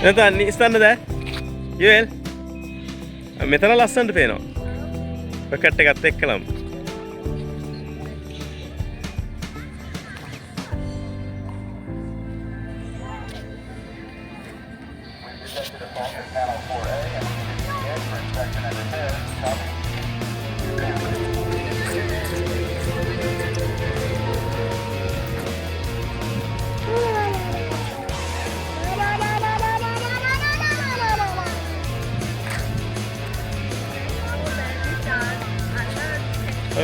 නැත්නම් ඉස්සන්නද? යුවෙල්. මෙතන ලස්සනට පේනවා. බකට් එකත් එක්කලම.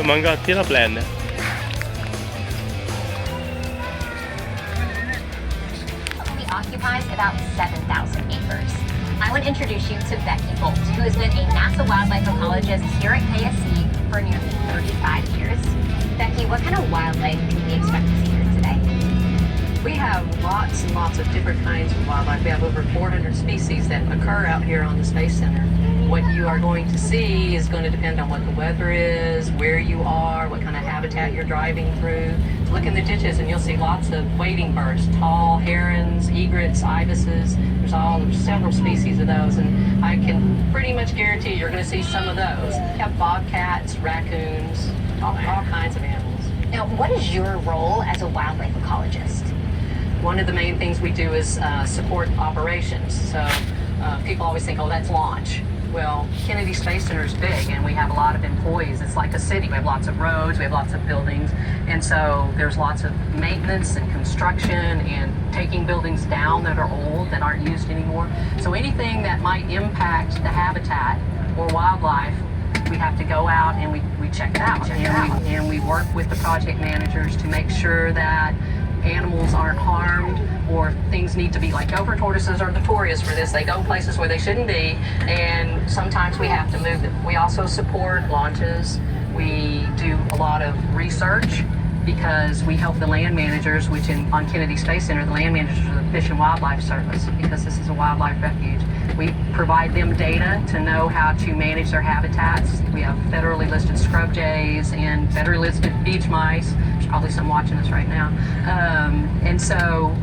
මං ගාව තියෙන ප්ලෑන් එක. Occupies about 7,000 acres. I want to introduce you to Becky Bolt, who has been a NASA wildlife ecologist here at KSC for nearly 35 years. Becky, what kind of wildlife can we expect to see here today? We have lots and lots of different kinds of wildlife. We have over 400 species that occur out here on the Space Center. What you are going to see is going to depend on what the weather is, where you are, what kind of habitat you're driving through. Look in the ditches and you'll see lots of wading birds, tall herons, egrets, ibises. There's several species of those, and I can pretty much guarantee you're going to see some of those. We have bobcats, raccoons, all kinds of animals. Now, what is your role as a wildlife ecologist? One of the main things we do is support operations. So people always think, oh, that's launch. Well, Kennedy Space Center is big and we have a lot of employees. It's like a city. We have lots of roads, we have lots of buildings. And so there's lots of maintenance and construction and taking buildings down that are old, that aren't used anymore. So anything that might impact the habitat or wildlife, we have to go out and we check it out. And we work with the project managers to make sure that animals aren't harmed, or things need to be, like gopher tortoises are notorious for this. They go places where they shouldn't be, and sometimes we have to move them. We also support launches. We do a lot of research because we help the land managers, which on Kennedy Space Center, the land managers are the Fish and Wildlife Service, because this is a wildlife refuge. We provide them data to know how to manage their habitats. We have federally listed scrub jays and federally listed beach mice. There's probably some watching us right now. And so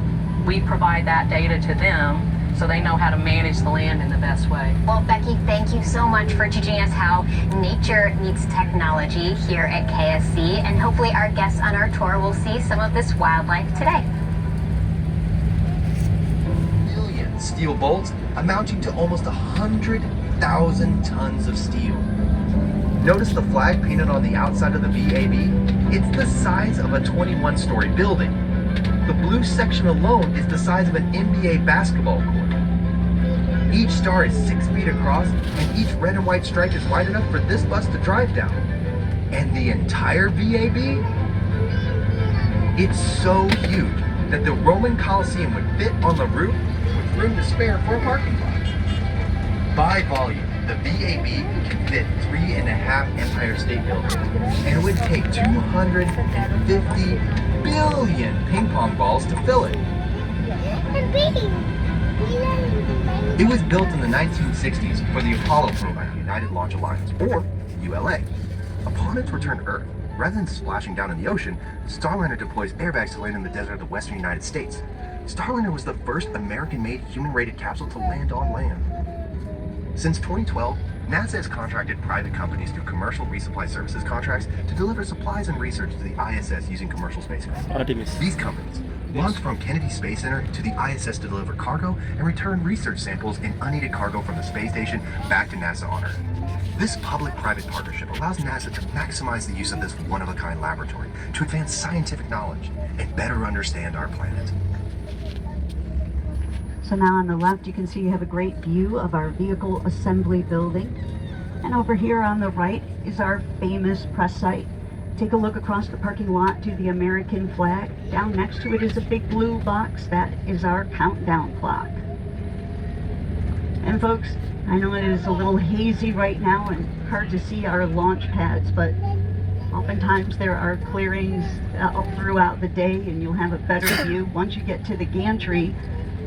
we provide that data to them so they know how to manage the land in the best way. Well, Becky, thank you so much for teaching us how nature meets technology here at KSC, and hopefully our guests on our tour will see some of this wildlife today. Million steel bolts amounting to almost 100,000 tons of steel. Notice the flag painted on the outside of the VAB? It's the size of a 21-story building. The blue section alone is the size of an NBA basketball court. Each star is 6 feet across, and each red and white stripe is wide enough for this bus to drive down. And the entire VAB? It's so huge that the Roman Colosseum would fit on the roof with room to spare for a parking lot. By volume, the VAB can fit 3.5 Empire State Buildings, and it would take 250 billion ping pong balls to fill it. It was built in the 1960s for the Apollo program, United Launch Alliance, or ULA. Upon its return to Earth, rather than splashing down in the ocean, Starliner deploys airbags to land in the desert of the western United States. Starliner was the first American-made human-rated capsule to land on land. Since 2012, NASA has contracted private companies through commercial resupply services contracts to deliver supplies and research to the ISS using commercial spacecraft. Artemis. These companies launched from Kennedy Space Center to the ISS to deliver cargo and return research samples and unneeded cargo from the space station back to NASA on Earth. This public-private partnership allows NASA to maximize the use of this one-of-a-kind laboratory to advance scientific knowledge and better understand our planet. So now on the left, you can see you have a great view of our vehicle assembly building. And over here on the right is our famous press site. Take a look across the parking lot to the American flag. Down next to it is a big blue box. That is our countdown clock. And folks, I know it is a little hazy right now and hard to see our launch pads, but oftentimes there are clearings throughout the day and you'll have a better view. Once you get to the gantry,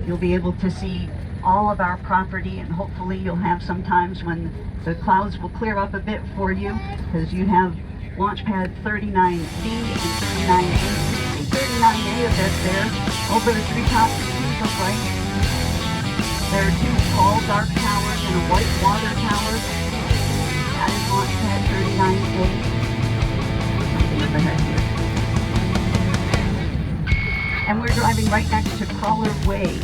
You'll be able to see all of our property, and hopefully you'll have some times when the clouds will clear up a bit for you, because you have launch pad 39B and 39A. 39A a bit there, over the treetops to the right. There are two tall dark towers and a white water tower. That is launch pad 39A. Something up ahead here. And we're driving right next to Crawler Way.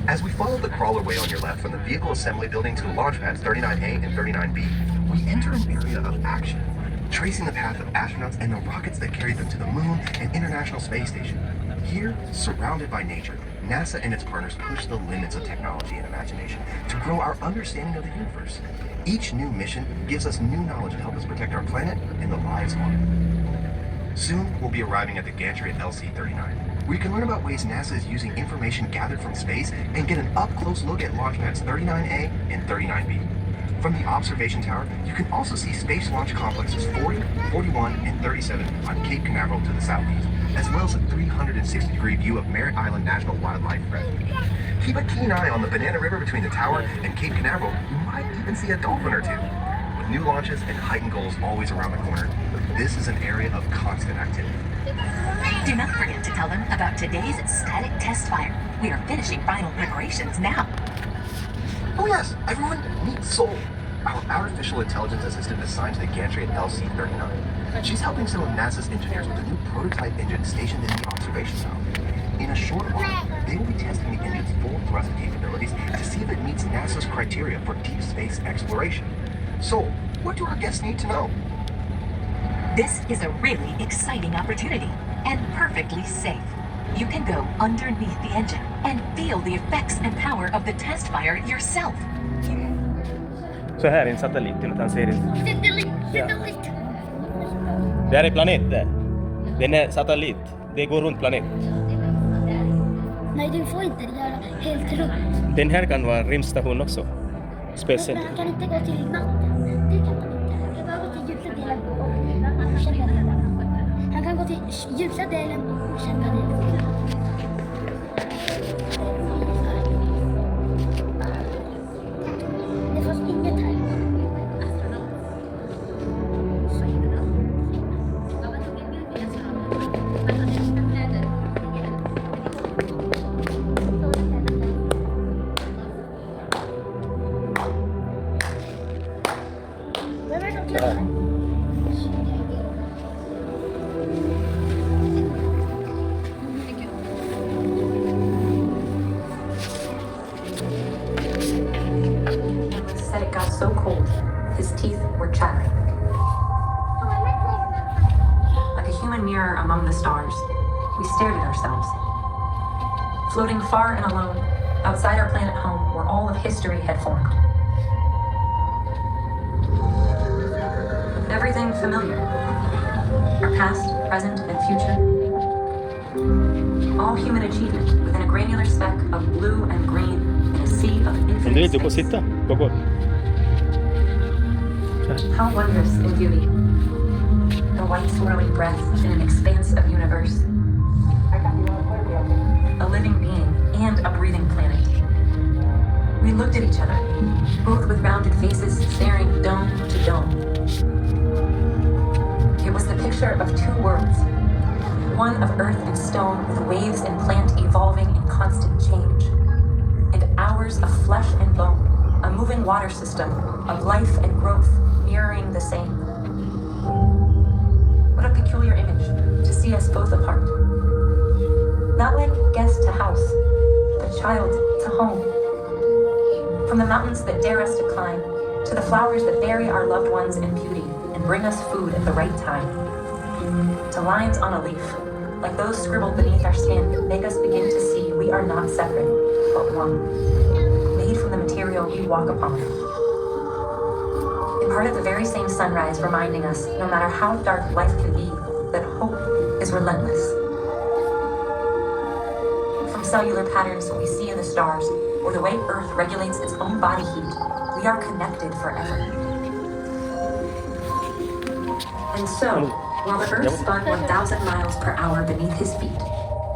As we follow the Crawler Way on your left from the Vehicle Assembly Building to launch pads 39A and 39B, we enter an area of action, tracing the path of astronauts and the rockets that carried them to the Moon and International Space Station. Here, surrounded by nature, NASA and its partners push the limits of technology and imagination to grow our understanding of the universe. Each new mission gives us new knowledge to help us protect our planet and the lives on it. Soon, we'll be arriving at the gantry at LC-39, where you can learn about ways NASA is using information gathered from space and get an up-close look at launch pads 39A and 39B. From the observation tower, you can also see Space Launch Complexes 40, 41, and 37 on Cape Canaveral to the southeast, as well as a 360-degree view of Merritt Island National Wildlife Refuge. Keep a keen eye on the Banana River between the tower and Cape Canaveral. You might even see a dolphin or two. With new launches and heightened goals always around the corner, this is an area of constant activity. Do not forget to tell them about today's static test fire. We are finishing final preparations now. Oh yes, everyone, meet Sol, our artificial intelligence assistant assigned to the gantry at LC-39. She's helping some of NASA's engineers with a new prototype engine stationed in the observation tower. In a short while, they will be testing the engine's full thrust capabilities to see if it meets NASA's criteria for deep space exploration. Sol, what do our guests need to know? This is a really exciting opportunity and perfectly safe. You can go underneath the engine and feel the effects and power of the test fire yourself. Så här är en satellit, han ser inte. Ja. Satellit. Det här är planet där. Den är satellit. Det går runt planet. Nej, du får inte göra helt runt. Den här kan vara rymdstation också. Space Men Center. han kan inte gå till natten. Det kan man inte. Han kan gå till ljusa delen och okända delen. Han kan gå till ljusa delen och okända delen. Det fanns inget här. Vem är det som klarar? Said it got so cold, his teeth were chattering. Like a human mirror among the stars, we stared at ourselves. Floating far and alone, outside our planet home, where all of history had formed. Everything familiar. Our past, present, and future. All human achievement within a granular speck of blue and green in a sea of Du infinite vill på space. sitta. Gå. How wondrous in beauty. The white swirling breath in an expanse of universe. A living being and a breathing planet. We looked at each other, both with rounded faces staring dome to dome. It was the picture of two worlds. One of earth and stone with waves and plant evolving in constant change. And ours of flesh and bone, a moving water system of life and growth mirroring the same. What a peculiar image to see us both apart. Not like guest to house, but child to home. From the mountains that dare us to climb, to the flowers that bury our loved ones in beauty and bring us food at the right time. To lines on a leaf, like those scribbled beneath our skin, make us begin to see we are not separate, but one. Made from the material we walk upon. And part of the very same sunrise reminding us, no matter how dark life can be, that hope is relentless. From cellular patterns we see in the stars, or the way Earth regulates its own body heat, we are connected forever. And so, while the Earth spun 1,000 miles per hour beneath his feet,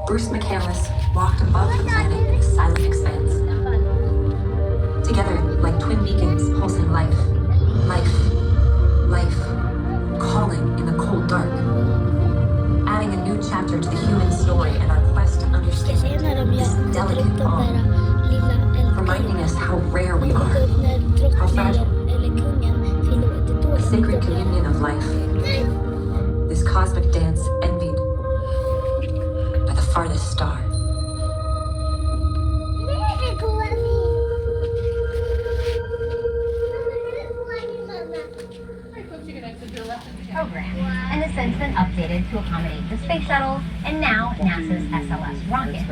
Bruce McCandless walked above the planet in a silent expanse. Together, like twin beacons pulsing life, calling in the cold dark. Adding a new chapter to the human story and our quest to understand this delicate bond. Reminding us how rare we are, how fragile. A sacred communion of life. This cosmic dance envied by the farthest star. Program and has since been updated to accommodate the space shuttle and now NASA's SLS rocket.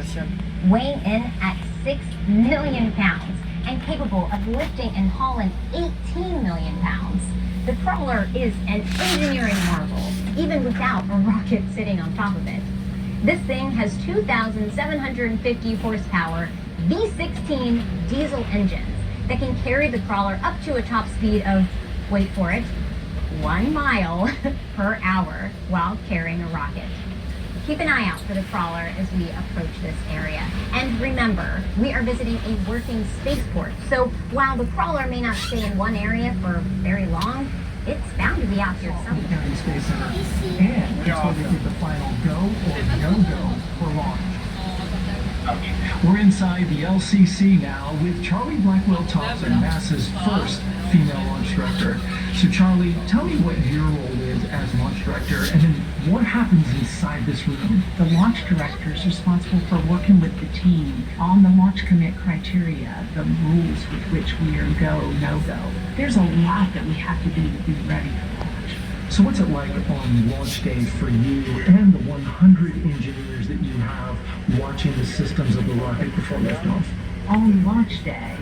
Weighing in at 6 million pounds and capable of lifting and hauling 18 million pounds, the crawler is an engineering marvel, even without a rocket sitting on top of it. This thing has 2,750 horsepower V16 diesel engines that can carry the crawler up to a top speed of, wait for it, 1 mile per hour while carrying a rocket. Keep an eye out for the crawler as we approach this area. And remember, we are visiting a working spaceport, so while the crawler may not stay in one area for very long, it's bound to be out here somewhere. Kennedy Space Center. And that's where they give the final go or no-go for launch. We're inside the LCC now with Charlie Blackwell Thompson, NASA's first female launch director. So Charlie, tell me what your role is as launch director, and then what happens inside this room? The launch director is responsible for working with the team on the launch commit criteria, the rules with which we are go, no-go. There's a lot that we have to do to be ready for launch. So what's it like on launch day for you and the 100 engineers that you have watching the systems of the rocket before liftoff? On launch day,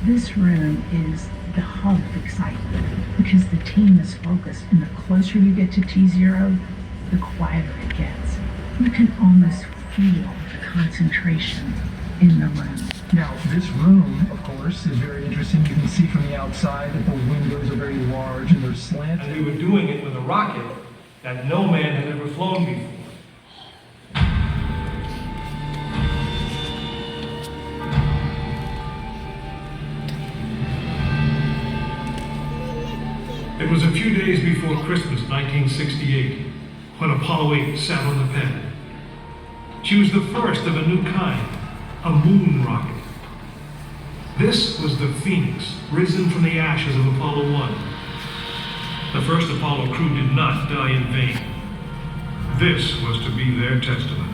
this room is the hub of excitement because the team is focused, and the closer you get to T0, the quieter it gets. You can almost feel the concentration in the room. Now, this room, of course, is very interesting. You can see from the outside that the windows are very large and they're slanted. And we were doing it with a rocket that no man had ever flown before. It was a few days before Christmas, 1968, when Apollo 8 sat on the pad. She was the first of a new kind, a moon rocket. This was the Phoenix, risen from the ashes of Apollo 1. The first Apollo crew did not die in vain. This was to be their testament.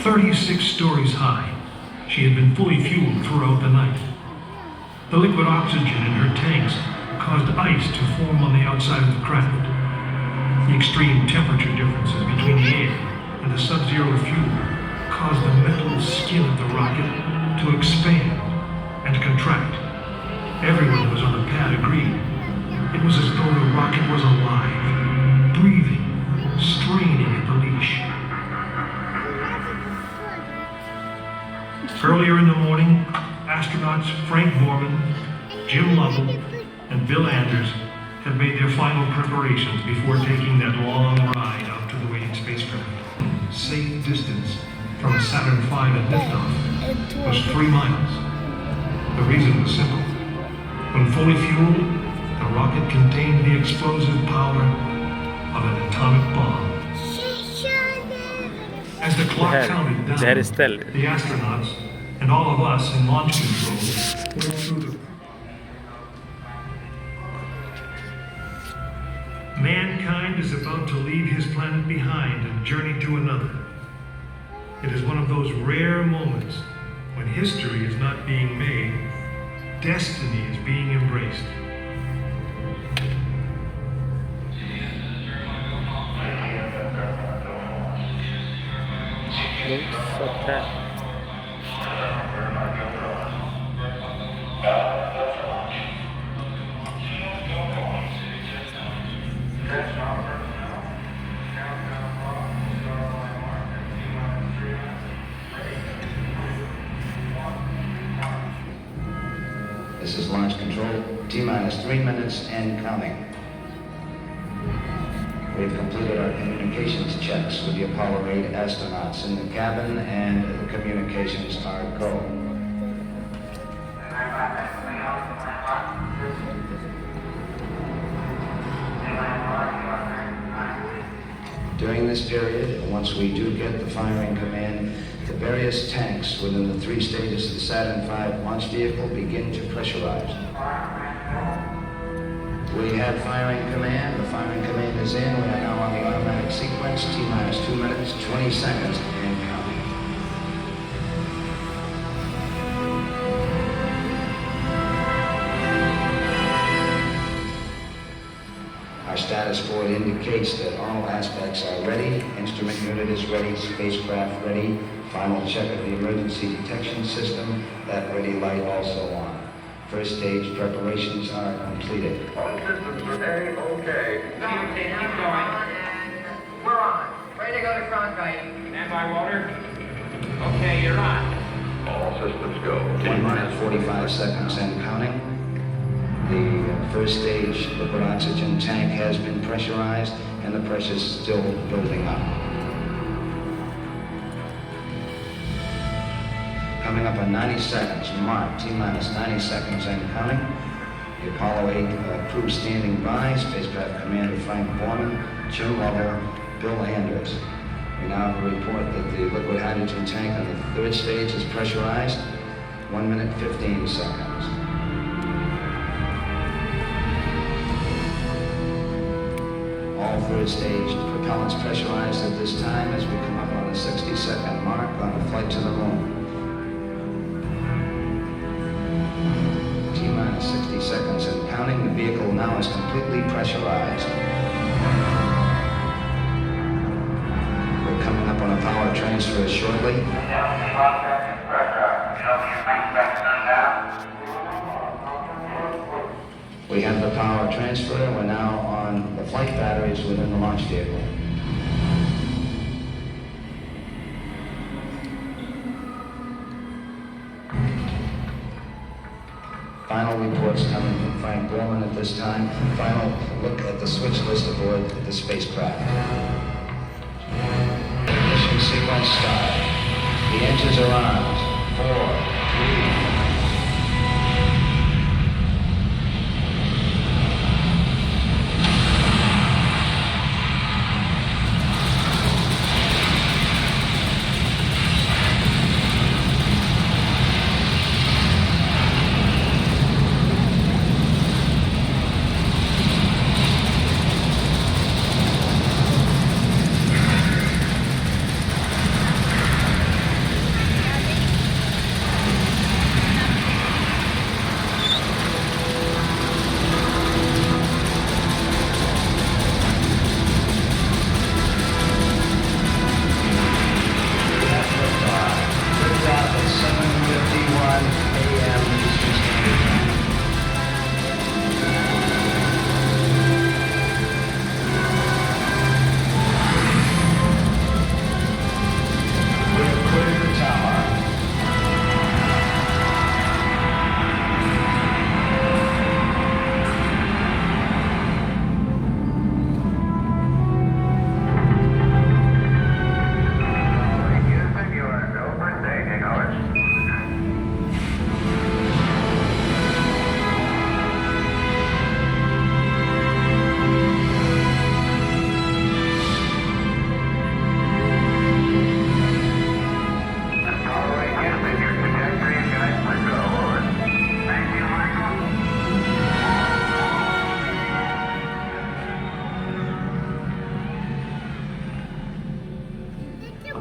"36 stories high, she had been fully fueled throughout the night. The liquid oxygen in her tanks caused ice to form on the outside of the craft. The extreme temperature differences between the air and the sub-zero fuel caused the metal skin of the rocket to expand and contract. Everyone who was on the pad agreed. It was as though the rocket was alive, breathing, straining at the leash. Earlier in the morning, astronauts Frank Borman, Jim Lovell, and Bill Anders had made their final preparations before taking that long ride out to the waiting spacecraft. Safe distance from Saturn V at liftoff was 3 miles. The reason was simple. When fully fueled, the rocket contained the explosive power of an atomic bomb. As the clock counted down, the astronauts and all of us in launch control went through the... Mankind is about to leave his planet behind and journey to another. It is one of those rare moments when history is not being made, destiny is being embraced. This is launch control, T-minus 3 minutes and counting. We've completed our communications checks with the Apollo 8 astronauts in the cabin, and the communications are go. During this period, once we do get the firing command, the various tanks within the 3 stages of the Saturn V launch vehicle begin to pressurize. We have firing command. The firing command is in. We are now on the automatic sequence. T-minus 2 minutes, 20 seconds, and counting. Our status board indicates that all aspects are ready. Instrument unit is ready. Spacecraft ready. Final check of the emergency detection system. That ready light also on. First stage preparations are completed. All systems are okay. Keep going. We're on. Ready to go to Cronkite. Stand by, Walter. Okay, you're on. All systems go. 1 minute, 45 seconds and counting. The first stage liquid oxygen tank has been pressurized, and the pressure is still building up. Coming up on 90 seconds, mark, T-minus 90 seconds and counting. The Apollo 8 crew standing by, Spacecraft Commander Frank Borman, Jim Lovell, Bill Anders. We now have a report that the liquid hydrogen tank on the 3rd stage is pressurized, 1 minute, 15 seconds. All 3rd stage propellants pressurized at this time as we come up on the 60-second mark on the flight to the moon. T-minus 60 seconds and counting. The vehicle now is completely pressurized. We're coming up on a power transfer shortly. We have the power transfer. We're now on the flight batteries within the launch vehicle. Final reports coming from Frank Borman at this time. Final look at the switch list aboard the spacecraft. Ignition sequence start. The engines are on. 4, 3,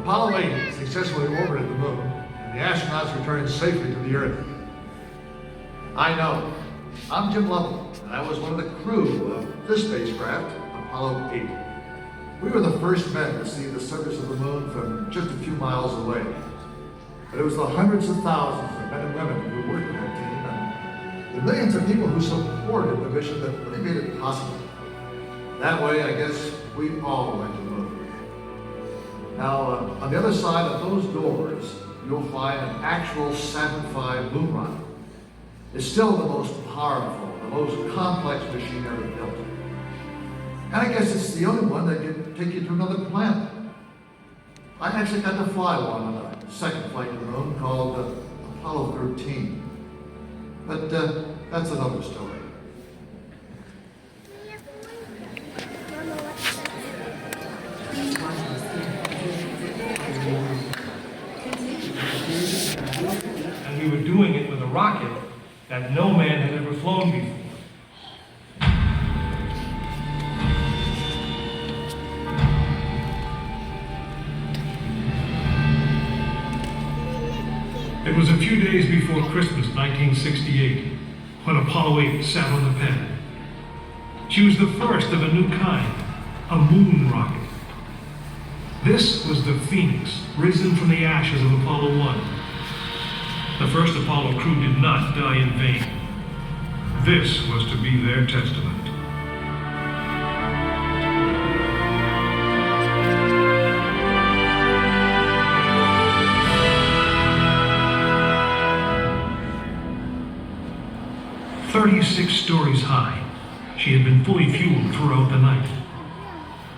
Apollo 8 successfully orbited the moon, and the astronauts returned safely to the Earth. I know. I'm Jim Lovell, and I was one of the crew of this spacecraft, Apollo 8. We were the first men to see the surface of the moon from just a few miles away. But it was the hundreds of thousands of men and women who worked with that team, and the millions of people who supported the mission that really made it possible. That way, I guess, we all went to the moon. Now, on the other side of those doors, you'll find an actual Saturn V moon rocket. is still the most powerful, the most complex machine ever built. And I guess it's the only one that can take you to another planet. I actually got to fly one on a second flight to the moon called Apollo 13. But that's another story. And we were doing it with a rocket that no man had ever flown before. It was a few days before Christmas 1968 when Apollo 8 sat on the pad. She was the first of a new kind, a moon rocket. This was the Phoenix, risen from the ashes of Apollo 1. The first Apollo crew did not die in vain. This was to be their testament. "36 stories high, she had been fully fueled throughout the night.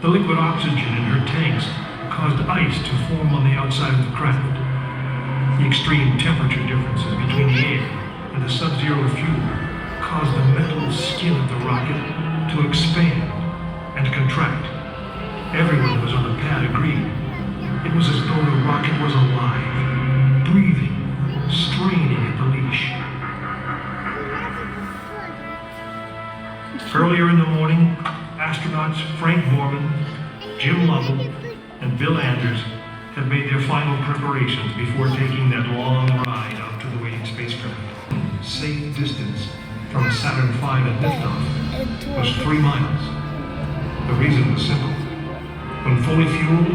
The liquid oxygen in her tanks caused ice to form on the outside of the craft. The extreme temperature differences between the air and the sub-zero fuel caused the metal skin of the rocket to expand and contract. Everyone who was on the pad agreed. It was as though the rocket was alive, breathing, straining at the leash. Earlier in the morning, astronauts Frank Borman, Jim Lovell, and Bill Anders had made their final preparations before taking that long ride out to the waiting spacecraft. Safe distance from Saturn V at liftoff was 3 miles. The reason was simple. When fully fueled,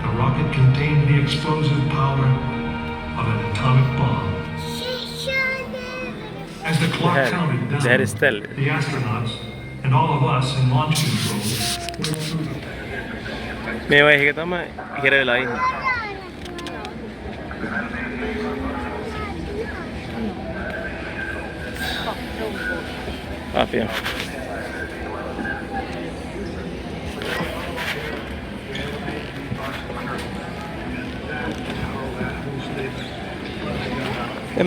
the rocket contained the explosive power of an atomic bomb. As the clock counted down, the astronauts and all of us in launch control went through the... මේ වගේ එක තමයි හිර වෙලා ඉන්නේ. ආපිය.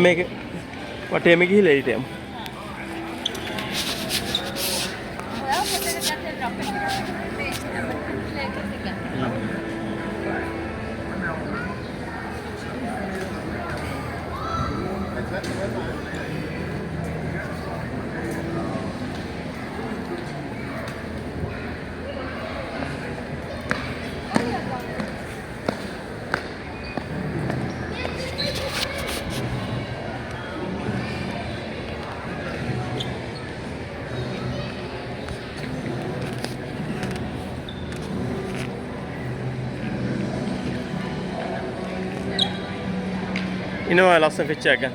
මේක වටේම ගිහිල්ලා හිටියමු. Inom lassen fick checka.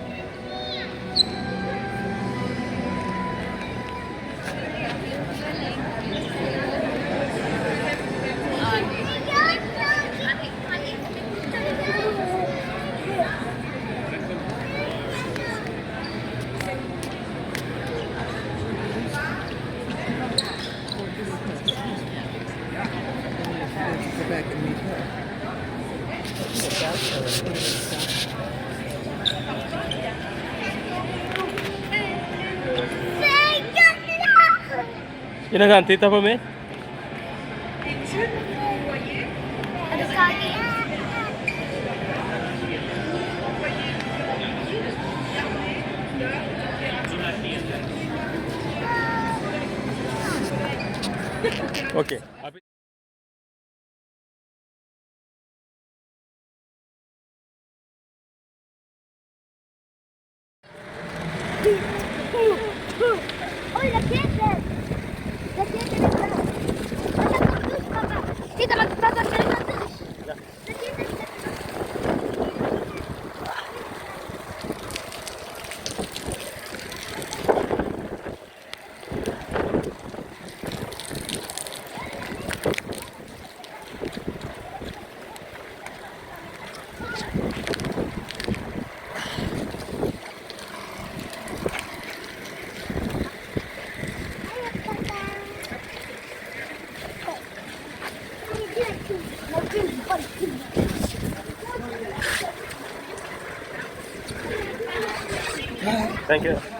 Inagan, tita pa me? Okay. ¡Oye, la gente! ¡La gente de acá! ¡Anda con luz, papá! ¡Tita, papá, que le matas! ¡La gente de acá! Thank you.